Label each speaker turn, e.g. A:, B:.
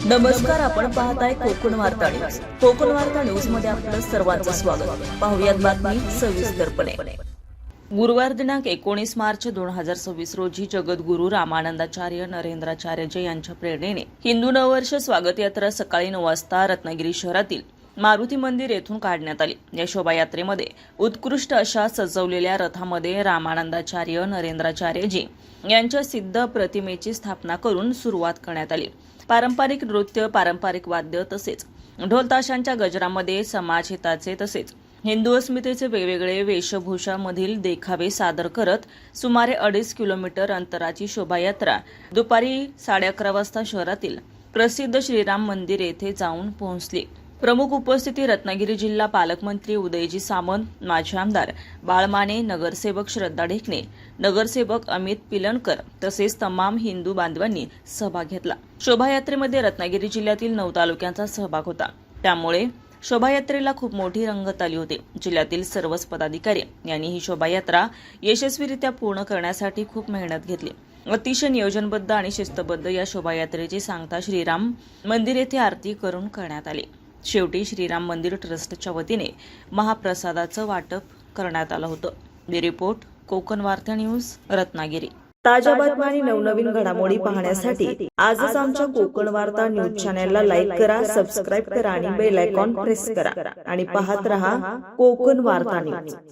A: नमस्कार, आपण पाहताय कोकण वार्ता न्यूज. कोकण वार्ता न्यूज मध्ये आपलं सर्वांचं स्वागत. पाहुयात बातमी सविस्तरपणे. गुरुवार दिनांक 19 मार्च 2026 रोजी जगद्गुरू रामानंदाचार्य नरेंद्राचार्यजी यांच्या प्रेरणेने हिंदू नववर्ष स्वागत यात्रा सकाळी 9 वाजता रत्नागिरी शहरातील मारुती मंदिर येथून काढण्यात आली. या शोभायात्रेमध्ये उत्कृष्ट अशा सजवलेल्या रथामध्ये रामानंदाचार्य नरेंद्राचार्यजी यांच्या सिद्ध प्रतिमेची स्थापना करून सुरुवात करण्यात आली. पारंपरिक नृत्य, पारंपरिक वाद्य तसेच ढोलताशांच्या गजरामध्ये समाजहिताचे तसेच हिंदू अस्मितेचे वेगवेगळे वेशभूषामधील देखावे सादर करत सुमारे 2.5 किलोमीटर अंतराची शोभायात्रा दुपारी 11:30 वाजता शहरातील प्रसिद्ध श्रीराम मंदिर येथे जाऊन पोहोचली. प्रमुख उपस्थिती रत्नागिरी जिल्हा पालकमंत्री उदयजी सामंत, माजी आमदार बाळमाने, नगरसेवक श्रद्धा ढेकणे, नगरसेवक अमित पिलणकर तसेच तमाम हिंदू बांधवांनी सहभाग घेतला. शोभायात्रेमध्ये रत्नागिरी जिल्ह्यातील 9 तालुक्यांचा सहभाग होता. त्यामुळे शोभायात्रेला खूप मोठी रंगत आली होती. जिल्ह्यातील सर्वच पदाधिकारी यांनी ही शोभायात्रा यशस्वीरित्या पूर्ण करण्यासाठी खूप मेहनत घेतली. अतिशय नियोजनबद्ध आणि शिस्तबद्ध या शोभायात्रेची सांगता श्रीराम मंदिर येथे आरती करून करण्यात आली. शेवटी श्रीराम मंदिर ट्रस्टच्या वतीने महाप्रसादाचं वाटप करण्यात आलं होतं. ब्युरो रिपोर्ट, कोकण वार्ता न्यूज, रत्नागिरी. ताज्या बातम्या आणि नवनवीन घडामोडी पाहण्यासाठी आजच आमच्या कोकण वार्ता न्यूज चॅनलला लाईक करा, सबस्क्राईब करा आणि बेल आयकॉन प्रेस करा आणि पाहत रहा कोकण वार्ता न्यूज.